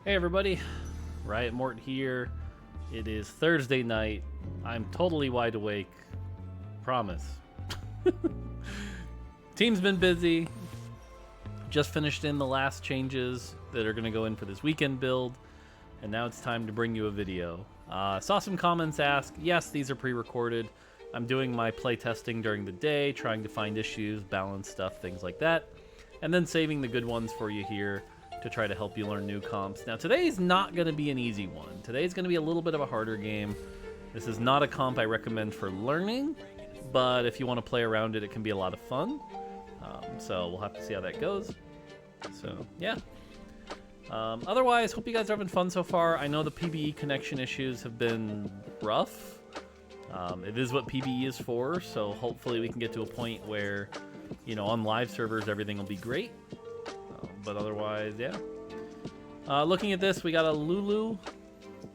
Hey everybody, Riot Mort here. It is Thursday night. I'm totally wide awake. Promise. Team's been busy. Just finished in the last changes that are going to go in for this weekend build. And now it's time to bring you a video. Saw some comments ask, yes, these are pre-recorded. I'm doing my play testing during the day, trying to find issues, balance stuff, things like that. And then saving the good ones for you here to try to help you learn new comps. Now today's not going to be an easy one. Today's going to be a little bit of a harder game. This is not a comp I recommend for learning, but if you want to play around it, it can be a lot of fun. So we'll have to see how that goes. So yeah. Otherwise, hope you guys are having fun so far. I know the PBE connection issues have been rough. It is what PBE is for, so hopefully we can get to a point where, you know, on live servers everything will be great. But otherwise, yeah. Looking at this, we got a Lulu,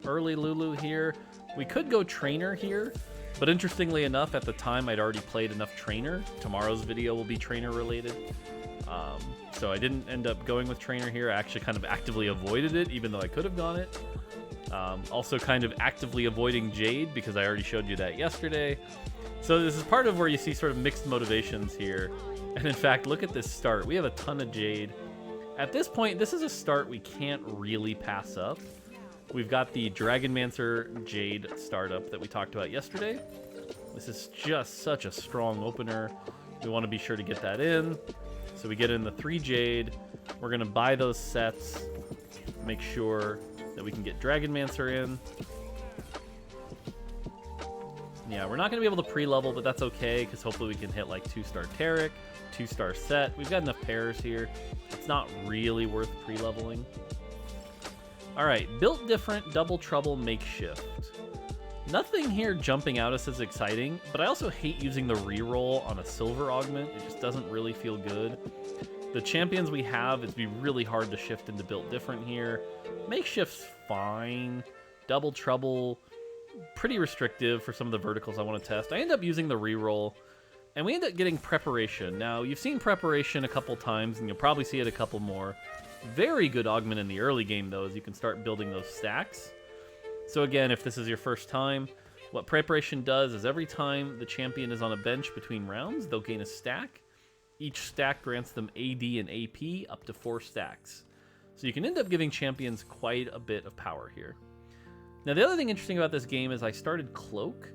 early Lulu here. We could go trainer here, but interestingly enough, at the time I'd already played enough trainer. Tomorrow's video will be trainer related. So I didn't end up going with trainer here. I actually kind of actively avoided it, even though I could have gone it. Also kind of actively avoiding Jade, because I already showed you that yesterday. So this is part of where you see sort of mixed motivations here. And in fact, look at this start. We have a ton of Jade. At this point, this is a start we can't really pass up. We've got the Dragonmancer Jade startup that we talked about yesterday. This is just such a strong opener. We want to be sure to get that in. So we get in the 3 Jade. We're going to buy those sets, make sure that we can get Dragonmancer in. Yeah, we're not going to be able to pre-level, but that's okay, because hopefully we can hit like 2-star Taric, 2-star set. We've got enough pairs here. It's not really worth pre-leveling. Alright, built different, double trouble, makeshift. Nothing here jumping out as exciting, but I also hate using the reroll on a silver augment. It just doesn't really feel good. The champions we have, it'd be really hard to shift into built different here. Makeshift's fine. Double trouble, pretty restrictive for some of the verticals I want to test. I end up using the reroll, and we end up getting preparation. Now, you've seen preparation a couple times, and you'll probably see it a couple more. Very good augment in the early game, though, as you can start building those stacks. So again, if this is your first time, what preparation does is every time the champion is on a bench between rounds, they'll gain a stack. Each stack grants them AD and AP up to 4 stacks. So you can end up giving champions quite a bit of power here. Now, the other thing interesting about this game is I started Cloak,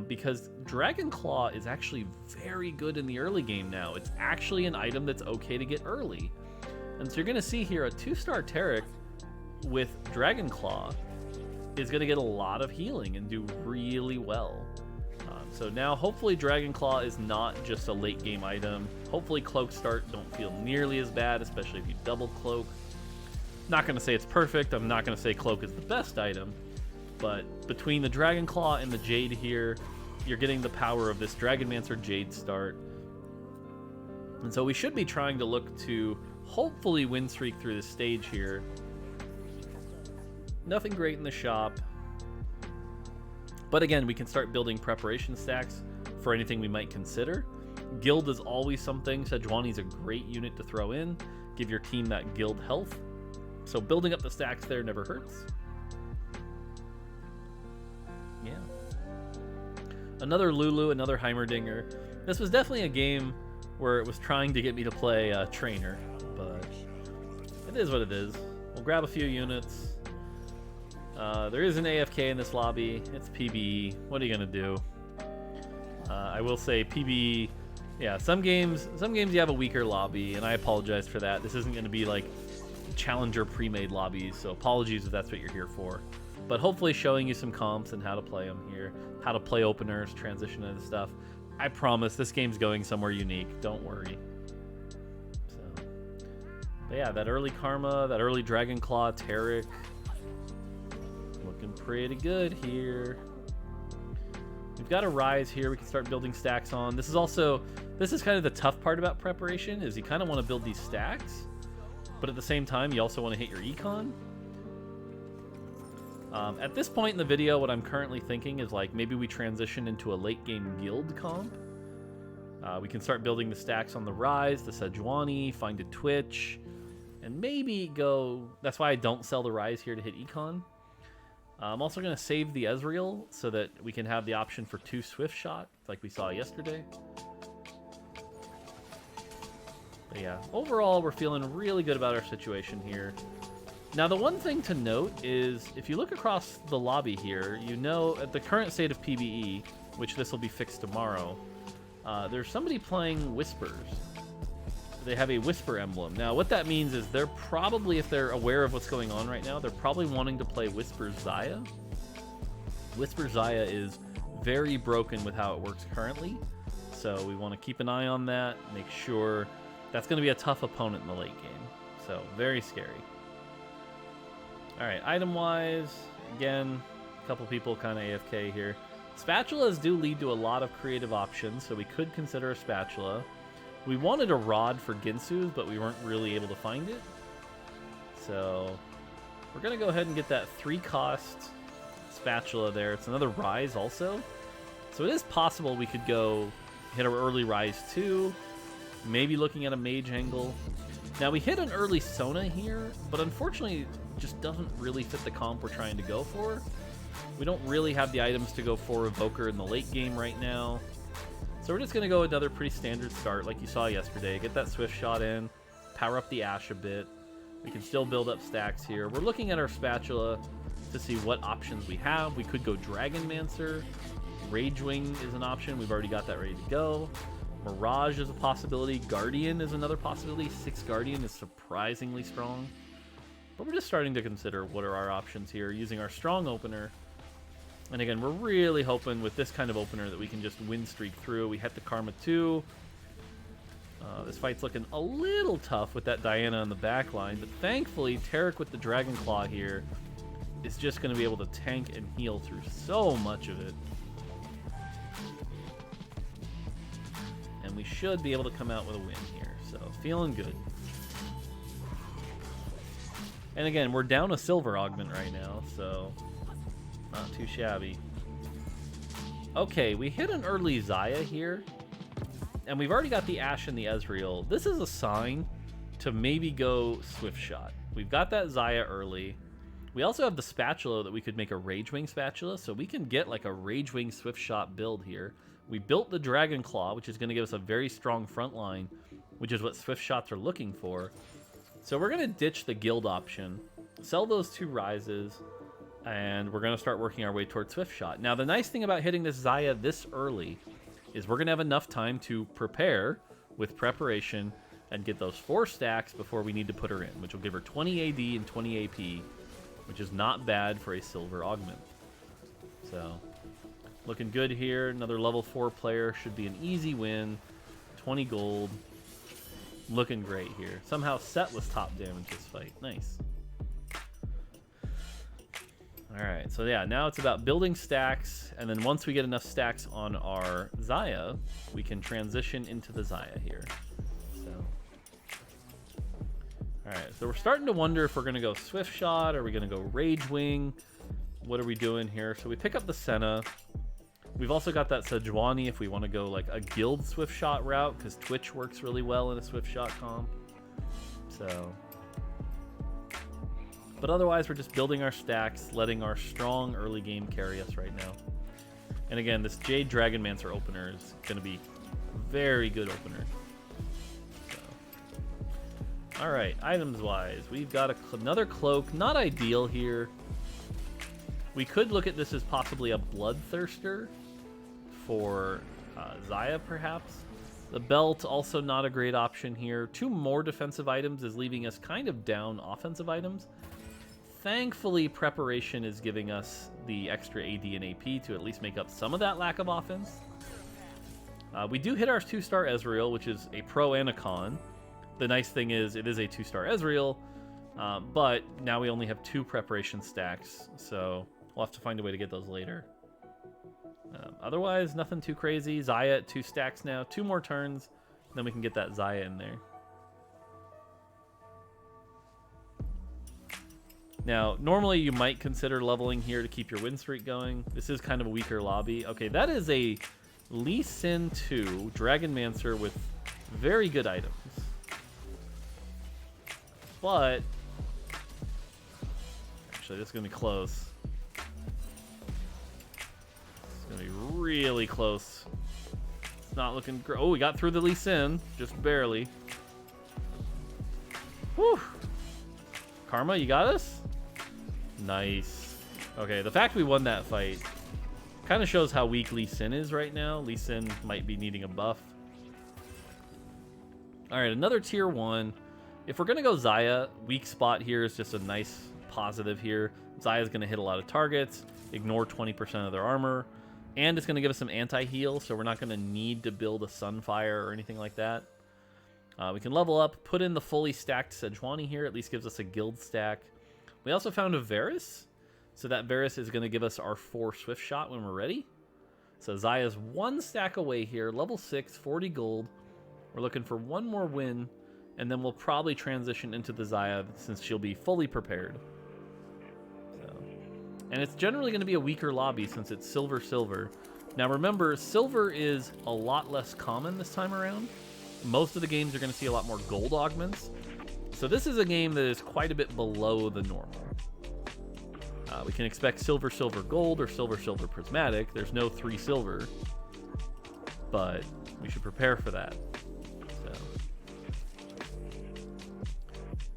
because Dragon Claw is actually very good in the early game now. It's actually an item that's okay to get early. And so you're going to see here a 2-star Taric with Dragon Claw is going to get a lot of healing and do really well. So now hopefully Dragon Claw is not just a late game item. Hopefully Cloak start don't feel nearly as bad, especially if you double Cloak. Not going to say it's perfect. I'm not going to say Cloak is the best item. But between the Dragon Claw and the Jade here, you're getting the power of this Dragonmancer Jade start. And so we should be trying to look to hopefully win streak through this stage here. Nothing great in the shop. But again, we can start building preparation stacks for anything we might consider. Guild is always something. Sejuani's a great unit to throw in. Give your team that guild health. So building up the stacks there never hurts. Yeah. Another Lulu, another Heimerdinger. This was definitely a game where it was trying to get me to play Trainer, but it is what it is. We'll grab a few units. There is an AFK in this lobby. It's PBE. What are you gonna do? I will say PBE. Yeah, some games you have a weaker lobby, and I apologize for that. This isn't gonna be like challenger pre-made lobbies, so apologies if that's what you're here for. But hopefully showing you some comps and how to play them here, how to play openers, transition into stuff. I promise this game's going somewhere unique. Don't worry. So, but yeah, that early Karma, that early Dragon Claw, Taric. Looking pretty good here. We've got a Rise here we can start building stacks on. This is kind of the tough part about preparation, is you kind of want to build these stacks, but at the same time you also want to hit your econ. At this point in the video, what I'm currently thinking is like maybe we transition into a late game guild comp. We can start building the stacks on the Rise, the Sejuani, find a Twitch, And maybe go... That's why I don't sell the Rise here to hit Econ. I'm also going to save the Ezreal so that we can have the option for 2 Swiftshot, like we saw yesterday. But yeah, overall, we're feeling really good about our situation here. Now, the one thing to note is, if you look across the lobby here, you know, at the current state of PvE, which this will be fixed tomorrow, there's somebody playing Whispers. They have a Whisper emblem. Now, what that means is they're probably, if they're aware of what's going on right now, they're probably wanting to play Whisper Xayah. Whisper Xayah is very broken with how it works currently, so we want to keep an eye on that, make sure. That's going to be a tough opponent in the late game, so very scary. All right, item-wise, again, a couple people kind of AFK here. Spatulas do lead to a lot of creative options, so we could consider a spatula. We wanted a rod for Ginsu's, but we weren't really able to find it. So we're going to go ahead and get that 3-cost spatula there. It's another Rise also. So it is possible we could go hit our early Rise too. Maybe looking at a Mage angle. Now we hit an early Sona here, but unfortunately it just doesn't really fit the comp we're trying to go for. We don't really have the items to go for Evoker in the late game right now. So we're just going to go another pretty standard start like you saw yesterday. Get that Swiftshot in, power up the Ashe a bit. We can still build up stacks here. We're looking at our spatula to see what options we have. We could go Dragonmancer. Ragewing is an option. We've already got that ready to go. Mirage is a possibility. Guardian is another possibility. 6 Guardian is surprisingly strong. But we're just starting to consider what are our options here using our strong opener. And again, we're really hoping with this kind of opener that we can just win streak through. We hit the Karma 2. This fight's looking a little tough with that Diana on the back line, but thankfully, Taric with the Dragon Claw here is just going to be able to tank and heal through so much of it. And we should be able to come out with a win here, so feeling good. And again, we're down a silver augment right now, so not too shabby. Okay, we hit an early Xayah here, and we've already got the Ashe and the Ezreal. This is a sign to maybe go Swiftshot. We've got that Xayah early. We also have the spatula that we could make a Ragewing spatula, so we can get like a Ragewing Swiftshot build here. We built the Dragon Claw, which is going to give us a very strong front line, which is what Swiftshots are looking for. So we're going to ditch the guild option, sell those 2 Rises, and we're going to start working our way towards Swiftshot. Now, the nice thing about hitting this Xayah this early is we're going to have enough time to prepare with preparation and get those 4 stacks before we need to put her in, which will give her 20 AD and 20 AP, which is not bad for a silver augment. So, looking good here. Another level 4 player. Should be an easy win. 20 gold. Looking great here. Somehow Set was top damage this fight. Nice. Alright, so yeah, now it's about building stacks, and then once we get enough stacks on our Xayah, we can transition into the Xayah here. So, alright, so we're starting to wonder if we're going to go Swiftshot, or are we going to go Ragewing? What are we doing here? So we pick up the Senna. We've also got that Sejuani if we want to go like a guild Swiftshot route, because Twitch works really well in a Swiftshot comp. So... But otherwise, we're just building our stacks, letting our strong early game carry us right now. And again, this Jade Dragonmancer opener is going to be a very good opener. So. Alright, items-wise, we've got another cloak. Not ideal here. We could look at this as possibly a Bloodthirster for Xayah, perhaps. The belt, also not a great option here. 2 more defensive items is leaving us kind of down offensive items. Thankfully, preparation is giving us the extra AD and AP to at least make up some of that lack of offense. We do hit our 2-star Ezreal, which is a pro and a con. The nice thing is it is a 2-star Ezreal, but now we only have 2 preparation stacks, so we'll have to find a way to get those later. Otherwise, nothing too crazy. Xayah at 2 stacks now. 2 more turns, then we can get that Xayah in there. Now, normally you might consider leveling here to keep your win streak going. This is kind of a weaker lobby. Okay, that is a Lee Sin 2 Dragonmancer with very good items. but actually, this is going to be close. It's going to be really close. It's not looking great. Oh, we got through the Lee Sin, just barely. Whew. Karma, you got us? Nice. Okay, the fact we won that fight kind of shows how weak Lee Sin is right now. Lee Sin might be needing a buff. All right, another tier 1. If we're going to go Xayah, weak spot here is just a nice positive here. Xayah's going to hit a lot of targets, ignore 20% of their armor, and it's going to give us some anti-heal, so we're not going to need to build a Sunfire or anything like that. We can level up, put in the fully stacked Sejuani here, at least gives us a guild stack. We also found a Varus, so that Varus is going to give us our 4 Swiftshot when we're ready. So Xayah's 1 stack away here, level 6, 40 gold. We're looking for 1 more win, and then we'll probably transition into the Xayah since she'll be fully prepared. So, and it's generally going to be a weaker lobby since it's silver. Now remember, silver is a lot less common this time around. Most of the games are going to see a lot more gold augments. So this is a game that is quite a bit below the normal. We can expect silver gold or silver prismatic. There's no 3 silver, but we should prepare for that. So.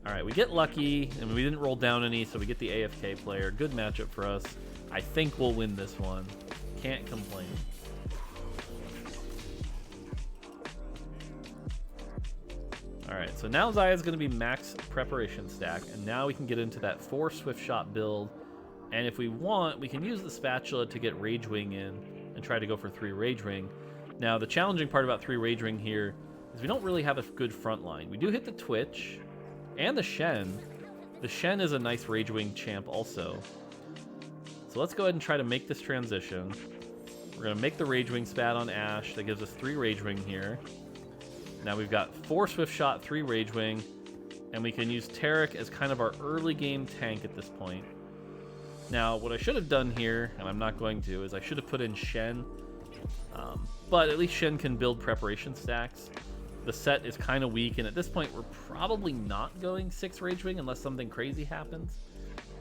All right, we get lucky, and we didn't roll down any, so we get the AFK player. Good matchup for us. I think we'll win this one. Can't complain. All right, so now Xayah's going to be max preparation stack, and now we can get into that 4 Swiftshot build. And if we want, we can use the spatula to get Rage Wing in and try to go for 3 Rage Wing. Now, the challenging part about 3 Rage Wing here is we don't really have a good front line. We do hit the Twitch and the Shen. The Shen is a nice Rage Wing champ also. So let's go ahead and try to make this transition. We're going to make the Rage Wing spat on Ashe. That gives us 3 Rage Wing here. Now we've got 4 Swiftshot, 3 Rage Wing, and we can use Taric as kind of our early game tank at this point. Now, what I should have done here, and I'm not going to, is I should have put in Shen. But at least Shen can build preparation stacks. The set is kind of weak, and at this point, we're probably not going 6 Rage Wing unless something crazy happens.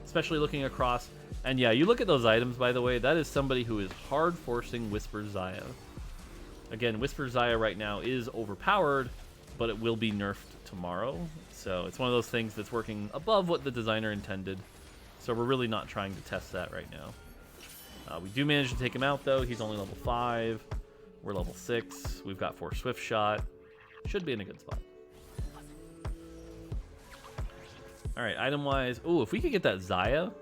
Especially looking across. And yeah, you look at those items, by the way, that is somebody who is hard forcing Whisper Xayah. Again, Whisper Xayah right now is overpowered, but it will be nerfed tomorrow. So it's one of those things that's working above what the designer intended. So we're really not trying to test that right now. We do manage to take him out, though. He's only level 5. We're level 6. We've got 4 Swiftshot. Should be in a good spot. All right, item-wise. Ooh, if we could get that Xayah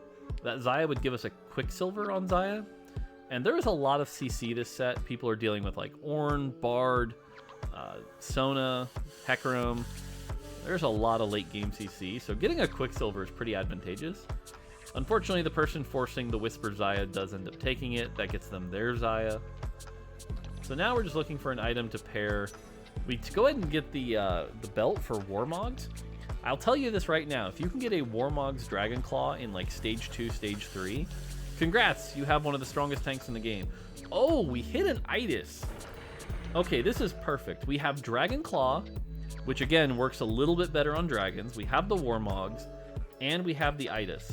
would give us a Quicksilver on Xayah. And there is a lot of CC this set. People are dealing with like Ornn, Bard, Sona, Hecarim. There's a lot of late game CC, so getting a Quicksilver is pretty advantageous. Unfortunately, the person forcing the Whisper Xayah does end up taking it. That gets them their Xayah. So now we're just looking for an item to pair. We go ahead and get the belt for Warmogs. I'll tell you this right now. If you can get a Warmog's Dragonclaw in like Stage 2, Stage 3, congrats, you have one of the strongest tanks in the game. Oh, we hit an Itis. Okay, this is perfect. We have Dragonclaw, which again works a little bit better on dragons. We have the Warmogs, and we have the Itis.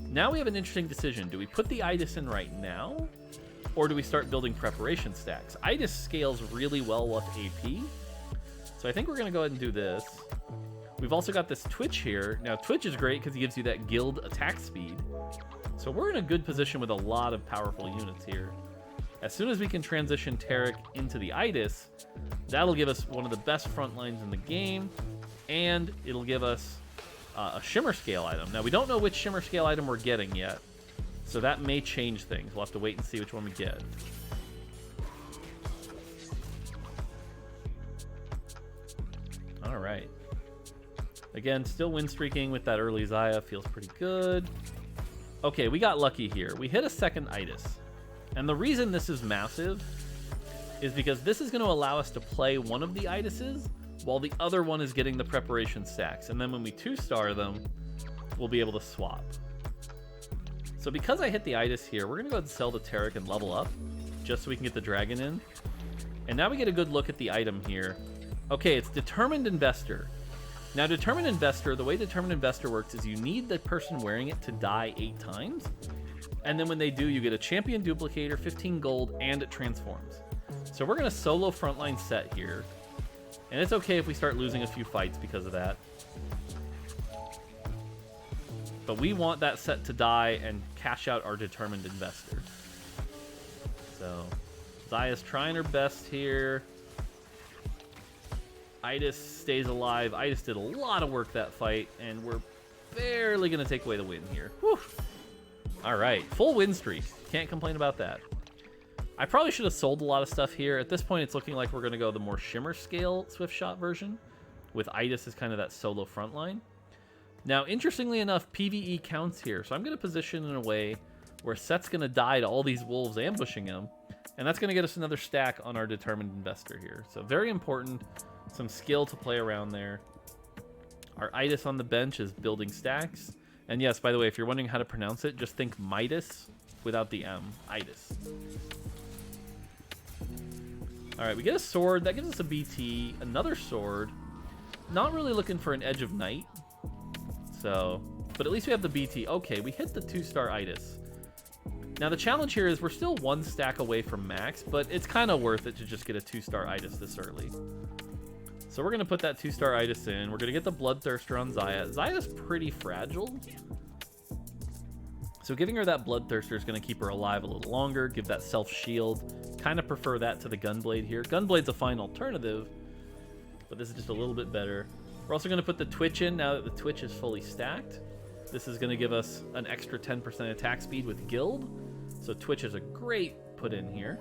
Now we have an interesting decision. Do we put the Itis in right now, or do we start building preparation stacks? Itis scales really well with AP, so I think we're going to go ahead and do this. We've also got this Twitch here. Now, Twitch is great because he gives you that guild attack speed. So we're in a good position with a lot of powerful units here. As soon as we can transition Taric into the Itis, that'll give us one of the best front lines in the game, and it'll give us a Shimmerscale item. Now, we don't know which Shimmerscale item we're getting yet, so that may change things. We'll have to wait and see which one we get. All right. Again, still win streaking with that early Xayah. Feels pretty good. Okay, we got lucky here. We hit a second Itis. And the reason this is massive is because this is going to allow us to play one of the Itises while the other one is getting the preparation stacks. And then when we 2-star them, we'll be able to swap. So because I hit the Itis here, we're going to go ahead and sell the Taric and level up just so we can get the dragon in. And now we get a good look at the item here. Okay, it's Determined Investor. Now, Determined Investor, the way Determined Investor works is you need the person wearing it to die 8 times. And then when they do, you get a champion duplicator, 15 gold, and it transforms. So we're going to solo frontline Set here. And it's okay if we start losing a few fights because of that. But we want that Set to die and cash out our Determined Investor. So Zaya's trying her best here. Idis stays alive. Idis did a lot of work that fight, and we're barely going to take away the win here. Whew. All right, full win streak. Can't complain about that. I probably should have sold a lot of stuff here. At this point, it's looking like we're going to go the more Shimmerscale Swiftshot version, with Idis as kind of that solo frontline. Now, interestingly enough, PvE counts here, so I'm going to position in a way where Set's going to die to all these wolves ambushing him, and that's going to get us another stack on our Determined Investor here. So very important. Some skill to play around there. Our Idis on the bench is building stacks. And yes, by the way, if you're wondering how to pronounce it, just think Midas without the M. Idis. Alright, we get a sword. That gives us a BT. Another sword. Not really looking for an Edge of Night. So, but at least we have the BT. Okay, we hit the 2-star Idis. Now the challenge here is we're still 1 stack away from max, but it's kind of worth it to just get a 2-star Idis this early. So we're going to put that 2-star Idis in. We're going to get the Bloodthirster on Zaya. Zaya's pretty fragile. So giving her that Bloodthirster is going to keep her alive a little longer, give that self-shield. Kind of prefer that to the Gunblade here. Gunblade's a fine alternative, but this is just a little bit better. We're also going to put the Twitch in now that the Twitch is fully stacked. This is going to give us an extra 10% attack speed with Guild. So Twitch is a great put in here.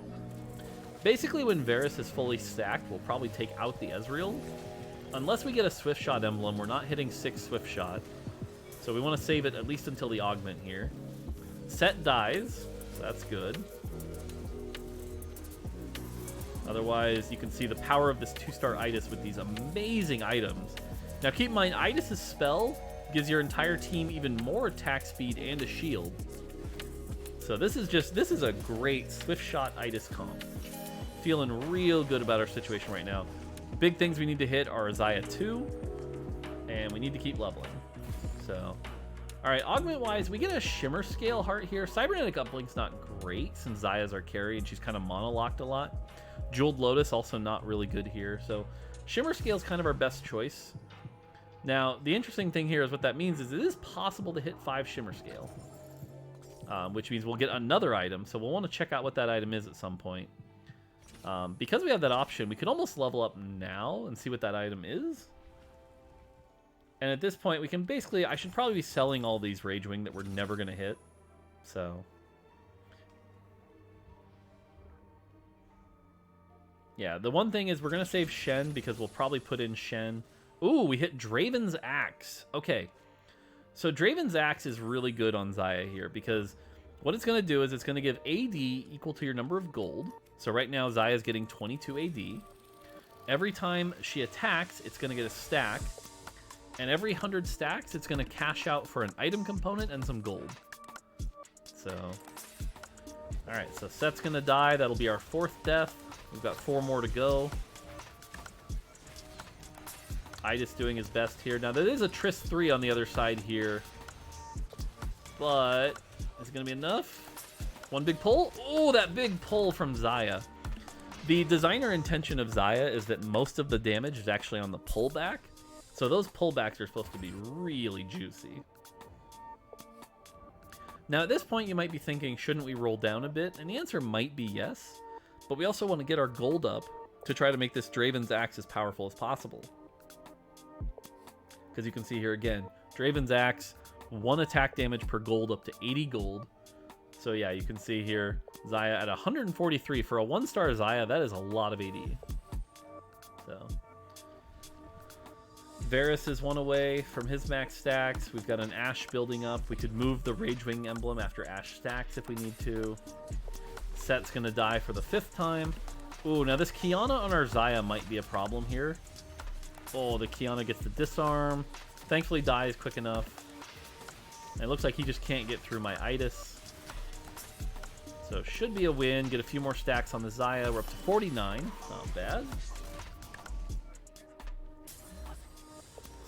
Basically, when Varus is fully stacked, we'll probably take out the Ezreal. Unless we get a Swiftshot emblem, we're not hitting 6 Swiftshot. So we want to save it at least until the augment here. Set dies, so that's good. Otherwise, you can see the power of this 2-star Idis with these amazing items. Now keep in mind, Idis' spell gives your entire team even more attack speed and a shield. So this is a great Swiftshot Idis comp. Feeling real good about our situation right now. Big things we need to hit are Zaya 2, and we need to keep leveling. So, all right, augment-wise, we get a Shimmerscale heart here. Cybernetic Uplink's not great since Zaya's our carry, and she's kind of monolocked a lot. Jeweled Lotus also not really good here, so Shimmerscale's kind of our best choice. Now, the interesting thing here is what that means is it is possible to hit 5 Shimmerscale, which means we'll get another item, so we'll want to check out what that item is at some point. Because we have that option, we could almost level up now and see what that item is. And at this point, we can basically... I should probably be selling all these Ragewing that we're never going to hit. So... yeah, the one thing is we're going to save Shen because we'll probably put in Shen. Ooh, we hit Draven's Axe. Okay. So Draven's Axe is really good on Zaya here because what it's going to do is it's going to give AD equal to your number of gold. So right now, Zaya's getting 22 AD. Every time she attacks, it's going to get a stack. And every 100 stacks, it's going to cash out for an item component and some gold. So, all right, so Set's going to die. That'll be our 4th death. We've got 4 more to go. Idis doing his best here. Now, there is a Triss 3 on the other side here. But is it going to be enough? One big pull. Oh, that big pull from Zaya. The designer intention of Zaya is that most of the damage is actually on the pullback. So those pullbacks are supposed to be really juicy. Now at this point you might be thinking, shouldn't we roll down a bit? And the answer might be yes. But we also want to get our gold up to try to make this Draven's Axe as powerful as possible. Because you can see here again, Draven's Axe, 1 attack damage per gold up to 80 gold. So yeah, you can see here, Zaya at 143. For a 1-star Zaya, that is a lot of AD. So, Varus is 1 away from his max stacks. We've got an Ashe building up. We could move the Ragewing emblem after Ashe stacks if we need to. Set's going to die for the 5th time. Ooh, now this Kiana on our Zaya might be a problem here. Oh, the Kiana gets the disarm. Thankfully dies quick enough. And it looks like he just can't get through my Idis. So should be a win. Get a few more stacks on the Zaya. We're up to 49. Not bad.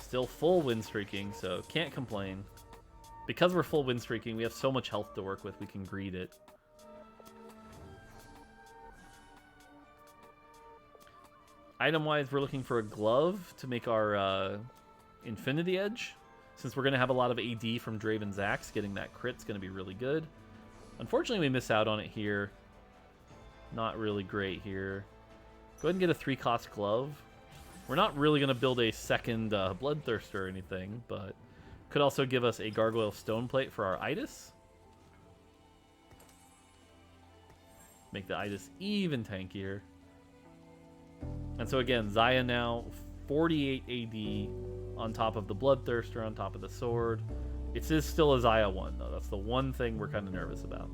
Still full win streaking, so can't complain. Because we're full win streaking, we have so much health to work with, we can greed it. Item-wise, we're looking for a glove to make our Infinity Edge. Since we're going to have a lot of AD from Draven's Axe, getting that crit's going to be really good. Unfortunately, we miss out on it here. Not really great here. Go ahead and get a 3-cost glove. We're not really going to build a second Bloodthirster or anything, but could also give us a Gargoyle Stone Plate for our Itis. Make the Itis even tankier. And so again, Xayah now 48 AD on top of the Bloodthirster, on top of the sword. It is still a Xayah 1, though. That's the one thing we're kind of nervous about.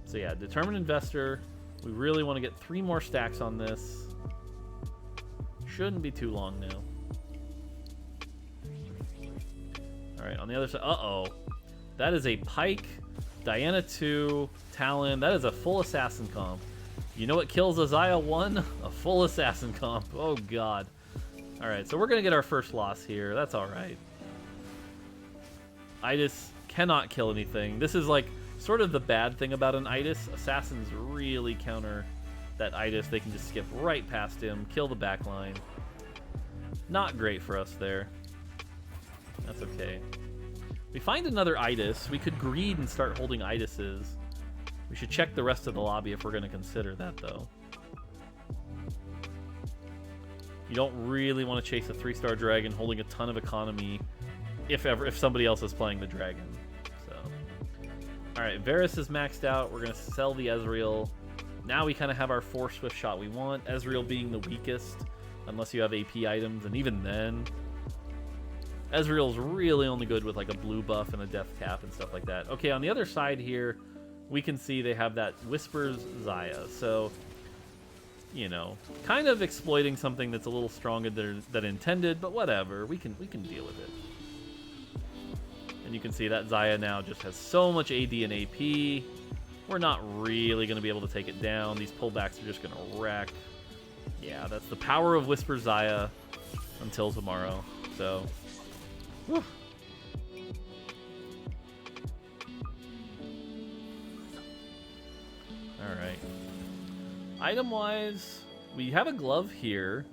So yeah, Determined Investor. We really want to get 3 more stacks on this. Shouldn't be too long now. Alright, on the other side... Uh-oh. That is a Pike, Diana 2, Talon. That is a full Assassin comp. You know what kills a Xayah 1? A full Assassin comp. Oh, God. Alright, so we're going to get our first loss here. That's alright. Itis cannot kill anything. This is like sort of the bad thing about an Itis. Assassins really counter that Itis. They can just skip right past him, kill the backline. Not great for us there. That's okay. We find another Itis. We could greed and start holding Itises. We should check the rest of the lobby if we're going to consider that, though. You don't really want to chase a 3-star dragon holding a ton of economy if somebody else is playing the dragon. So, all right, Varus is maxed out. We're going to sell the Ezreal. Now we kind of have our 4 Swiftshot we want. Ezreal being the weakest, unless you have AP items, and even then, Ezreal's really only good with like a blue buff and a death cap and stuff like that. Okay, on the other side here, we can see they have that Whispers Xayah. So, you know, kind of exploiting something that's a little stronger than intended, but whatever. We can deal with it. And you can see that Xayah now just has so much AD and AP. We're not really going to be able to take it down. These pullbacks are just going to wreck. Yeah, that's the power of Whispers Xayah until tomorrow. So, whew. Alright. Item-wise, we have a glove here.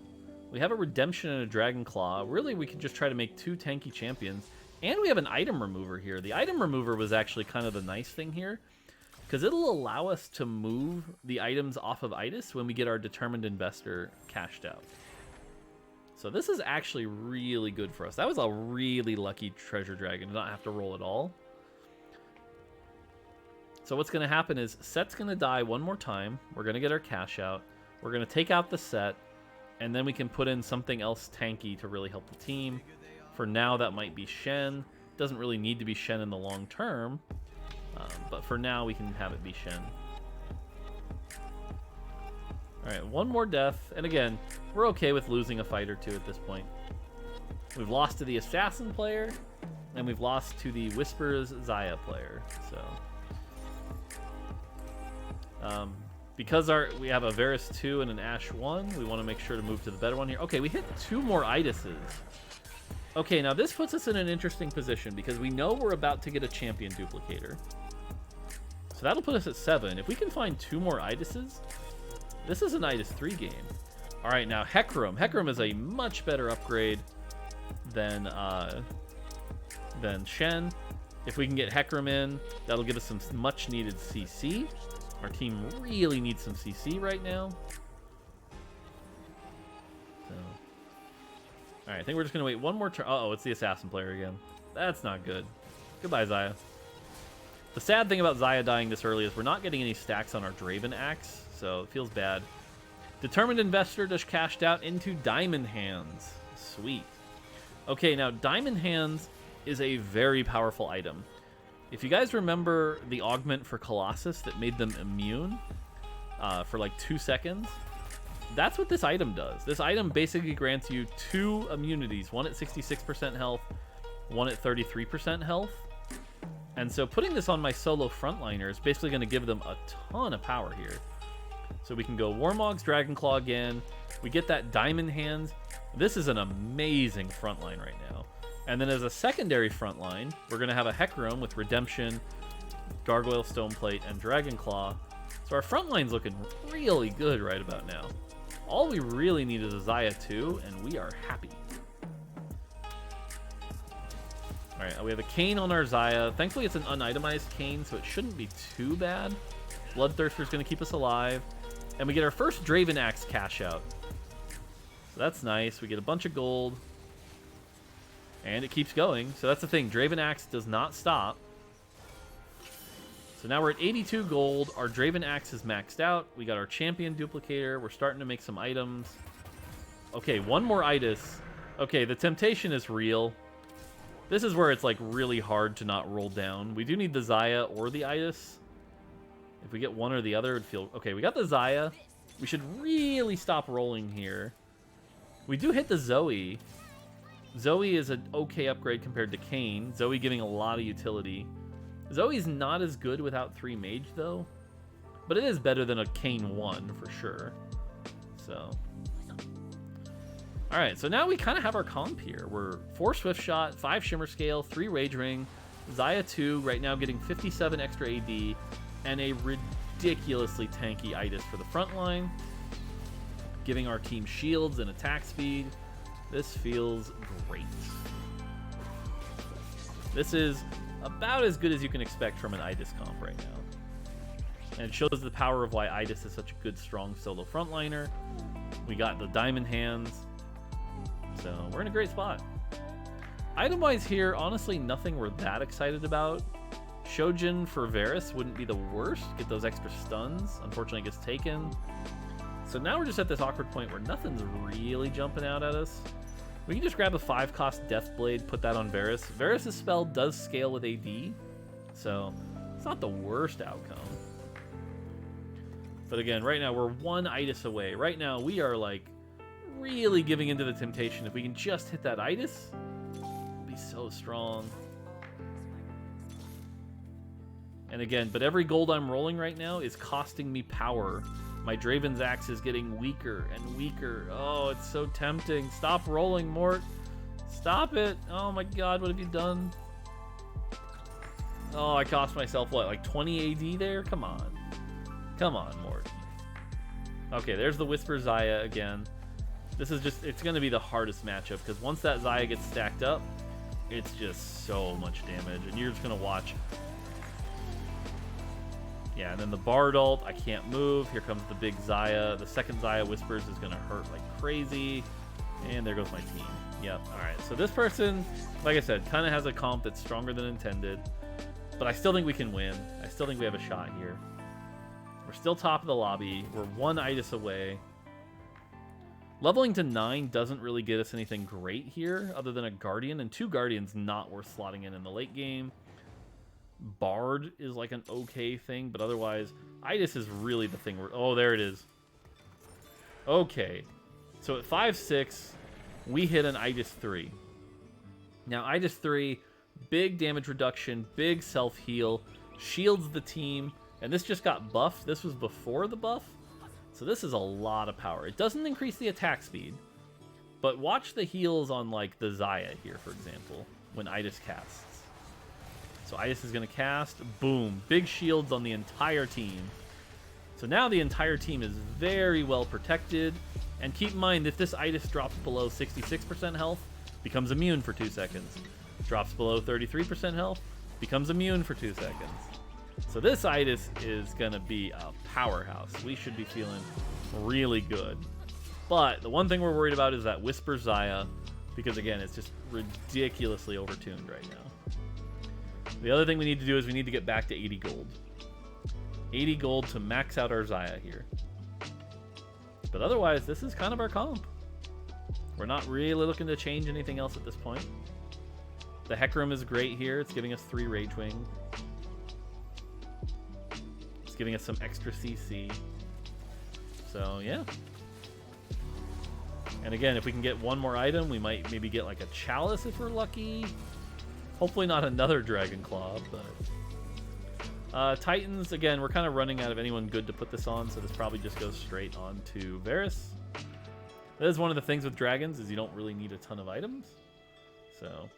We have a Redemption and a Dragon Claw. Really, we can just try to make 2 tanky champions. And we have an item remover here. The item remover was actually kind of the nice thing here, because it'll allow us to move the items off of Itis when we get our Determined Investor cashed out. So this is actually really good for us. That was a really lucky Treasure Dragon to not have to roll at all. So what's going to happen is Set's going to die one more time. We're going to get our cash out. We're going to take out the Set, and then we can put in something else tanky to really help the team. For now, that might be Shen. Doesn't really need to be Shen in the long term, but for now, we can have it be Shen. All right, one more death, and again, we're okay with losing a fight or 2 at this point. We've lost to the Assassin player, and we've lost to the Whispers Xayah player, so... because we have a Varus 2 and an Ashe 1, we want to make sure to move to the better one here. Okay, we hit 2 more Itises. Okay, now this puts us in an interesting position because we know we're about to get a champion duplicator. So that'll put us at 7. If we can find 2 more Itises, this is an Itis 3 game. All right, now Hecarim. Hecarim is a much better upgrade than Shen. If we can get Hecarim in, that'll give us some much needed CC. Our team really needs some CC right now. So, all right, I think we're just going to wait one more turn. Uh-oh, it's the Assassin player again. That's not good. Goodbye, Xayah. The sad thing about Xayah dying this early is we're not getting any stacks on our Draven Axe, so it feels bad. Determined Investor just cashed out into Diamond Hands. Sweet. Okay, now Diamond Hands is a very powerful item. If you guys remember the augment for Colossus that made them immune for like 2 seconds, that's what this item does. This item basically grants you 2 immunities, one at 66% health, one at 33% health. And so putting this on my solo frontliner is basically going to give them a ton of power here. So we can go Warmog's Dragon Claw again. We get that Diamond Hands. This is an amazing front line right now. And then as a secondary front line, we're going to have a Hecarim with Redemption, Gargoyle Stoneplate, and Dragonclaw. So our front line's looking really good right about now. All we really need is a Xayah 2, and we are happy. Alright, we have a Kayn on our Xayah. Thankfully, it's an unitemized Kayn, so it shouldn't be too bad. Bloodthirster's going to keep us alive. And we get our first Draven Axe cash out. So that's nice. We get a bunch of gold. And it keeps going. So that's the thing. Draven Axe does not stop. So now we're at 82 gold. Our Draven Axe is maxed out. We got our Champion Duplicator. We're starting to make some items. Okay, one more itis. Okay, the temptation is real. This is where it's like really hard to not roll down. We do need the Xayah or the itis. If we get one or the other, it'd feel... Okay, we got the Xayah. We should really stop rolling here. We do hit the Zoe. Zoe is an okay upgrade compared to Kayn. Zoe giving a lot of utility. Zoe's not as good without 3 mage, though. But it is better than a Kayn 1, for sure. So... Alright, so now we kind of have our comp here. We're 4 Swiftshot, 5 Shimmerscale, 3 Rage Ring, Xayah 2, right now getting 57 extra AD, and a ridiculously tanky itis for the front line, giving our team shields and attack speed. This feels great. This is about as good as you can expect from an itis comp right now. And it shows the power of why itis is such a good, strong solo frontliner. We got the diamond hands. So we're in a great spot. Item-wise here, honestly, nothing we're that excited about. Shojin for Varus wouldn't be the worst. Get those extra stuns. Unfortunately, it gets taken. So now we're just at this awkward point where nothing's really jumping out at us. We can just grab a 5-cost Deathblade, put that on Varus. Varus' spell does scale with AD, so it's not the worst outcome. But again, right now we're 1 itis away. Right now we are like really giving into the temptation. If we can just hit that itis, it'll be so strong. And again, but every gold I'm rolling right now is costing me power. My Draven's Axe is getting weaker and weaker. Oh, it's so tempting. Stop rolling, Mort. Stop it. Oh my god, what have you done? Oh, I cost myself, what, like 20 AD there? Come on. Come on, Mort. Okay, there's the Whisper Xayah again. This is just, it's going to be the hardest matchup, because once that Xayah gets stacked up, it's just so much damage, and you're just going to watch. Yeah, and then the Bard ult, I can't move. Here comes the big Xayah. The second Xayah Whispers is going to hurt like crazy. And there goes my team. Yep, alright. So this person, like I said, kind of has a comp that's stronger than intended. But I still think we can win. I still think we have a shot here. We're still top of the lobby. We're 1 itis away. Leveling to 9 doesn't really get us anything great here, other than a Guardian, and 2 Guardians not worth slotting in the late game. Bard is like an okay thing, but otherwise, itis is really the thing we're... Oh, there it is. Okay. So at 5-6, we hit an itis 3. Now, itis 3, big damage reduction, big self-heal, shields the team, and this just got buffed. This was before the buff. So this is a lot of power. It doesn't increase the attack speed, but watch the heals on like the Xayah here, for example, when itis casts. So itis is going to cast, boom, big shields on the entire team. So now the entire team is very well protected, and keep in mind, if this itis drops below 66% health, becomes immune for 2 seconds. Drops below 33% health, becomes immune for 2 seconds. So this itis is going to be a powerhouse. We should be feeling really good. But the one thing we're worried about is that Whisper Xayah, because again, it's just ridiculously overtuned right now. The other thing we need to do is we need to get back to 80 gold. 80 gold to max out our Xayah here. But otherwise, this is kind of our comp. We're not really looking to change anything else at this point. The Hecarim is great here. It's giving us 3 Rage Wing. It's giving us some extra CC. So, yeah. And again, if we can get one more item, we might maybe get like a Chalice if we're lucky. Hopefully not another Dragonclaw, but... Titans, again, we're kind of running out of anyone good to put this on, so this probably just goes straight on to Varus. That is one of the things with dragons, is you don't really need a ton of items. So,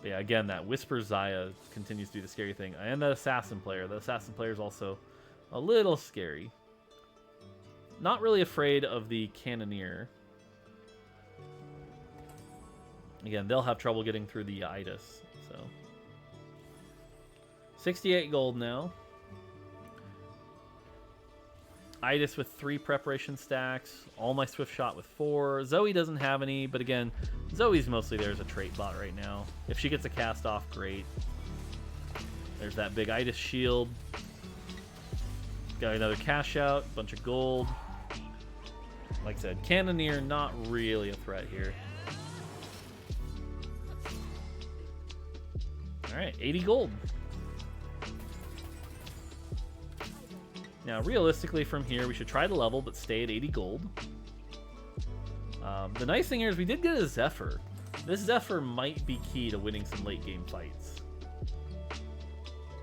but yeah, again, that Whisper Xayah continues to be the scary thing. And that Assassin player. The Assassin player is also a little scary. Not really afraid of the Cannoneer. Again, they'll have trouble getting through the Itis. So, 68 gold now. Itis with 3 preparation stacks. All my Swiftshot with 4. Zoe doesn't have any, but again, Zoe's mostly there as a trait bot right now. If she gets a cast off, great. There's that big Itis shield. Got another cash out, bunch of gold. Like I said, Cannoneer not really a threat here. Alright, 80 gold. Now, realistically, from here, we should try to level, but stay at 80 gold. The nice thing here is we did get a Zephyr. This Zephyr might be key to winning some late-game fights.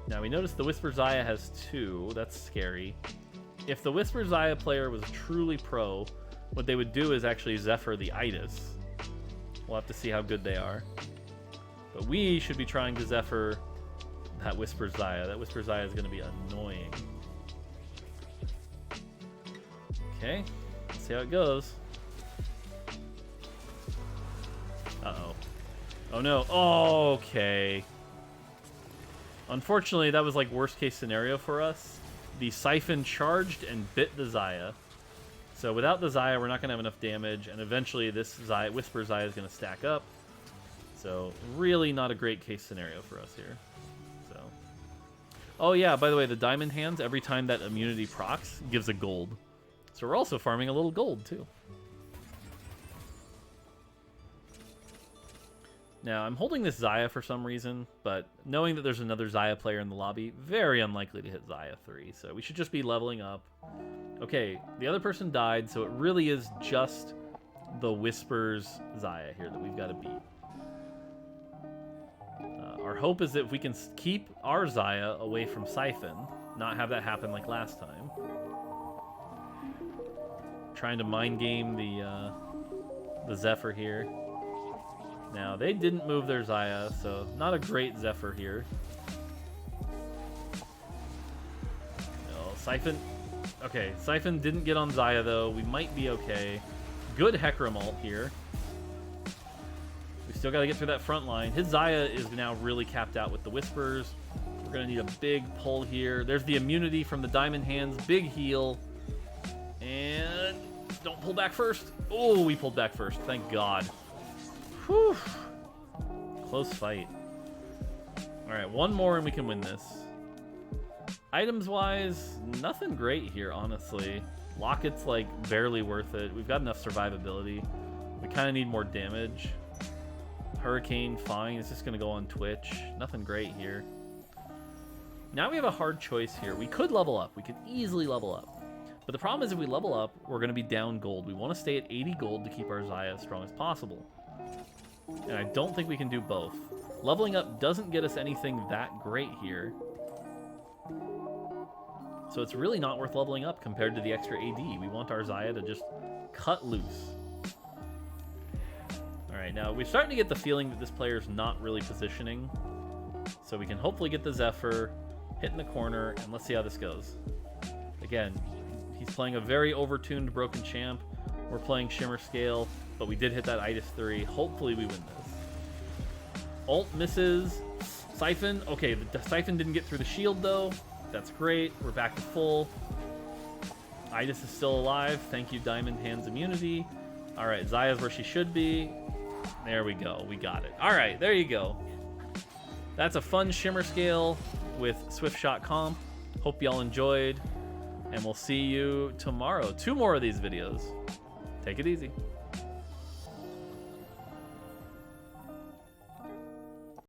Now, we noticed the Whisper Xayah has 2. That's scary. If the Whisper Xayah player was truly pro, what they would do is actually Zephyr the Itis. We'll have to see how good they are. But we should be trying to Zephyr that Whisper Xayah. That Whisper Xayah is going to be annoying. Okay, let's see how it goes. Uh-oh. Oh no. Oh, okay. Unfortunately, that was like worst case scenario for us. The Siphon charged and bit the Xayah. So without the Xayah, we're not going to have enough damage, and eventually this Xayah, Whisper Xayah is going to stack up. So really not a great case scenario for us here. So, oh yeah, by the way, the Diamond Hands, every time that immunity procs, gives a gold. So we're also farming a little gold, too. Now, I'm holding this Xayah for some reason, but knowing that there's another Xayah player in the lobby, very unlikely to hit Xayah 3, so we should just be leveling up. Okay, the other person died, so it really is just the Whisper's Xayah here that we've got to beat. Our hope is that if we can keep our Xayah away from Siphon, not have that happen like last time. Trying to mind game the Zephyr here. Now, they didn't move their Xayah, so not a great Zephyr here. No, Siphon. Okay, Siphon didn't get on Xayah, though. We might be okay. Good Hecarim ult here. We still got to get through that front line. His Xayah is now really capped out with the Whispers. We're going to need a big pull here. There's the immunity from the Diamond Hands. Big heal. And don't pull back first. Oh, we pulled back first. Thank God. Whew. Close fight. All right, one more and we can win this. Items-wise, nothing great here, honestly. Locket's, like, barely worth it. We've got enough survivability. We kind of need more damage. Hurricane, fine. It's just going to go on Twitch. Nothing great here. Now we have a hard choice here. We could level up. We could easily level up. But the problem is if we level up, we're going to be down gold. We want to stay at 80 gold to keep our Xayah as strong as possible. And I don't think we can do both. Leveling up doesn't get us anything that great here. So it's really not worth leveling up compared to the extra AD. We want our Xayah to just cut loose. Alright, now we're starting to get the feeling that this player's not really positioning. So we can hopefully get the Zephyr, hit in the corner, and let's see how this goes. Again, he's playing a very overtuned Broken Champ. We're playing Shimmerscale, but we did hit that Itis 3. Hopefully we win this. Ult misses. Siphon. Okay, the Siphon didn't get through the shield, though. That's great. We're back to full. Itis is still alive. Thank you, Diamond Hands immunity. All right, Xayah's where she should be. There we go. We got it. All right, there you go. That's a fun Shimmerscale with Swiftshot comp. Hope y'all enjoyed, and we'll see you tomorrow. 2 more of these videos. Take it easy.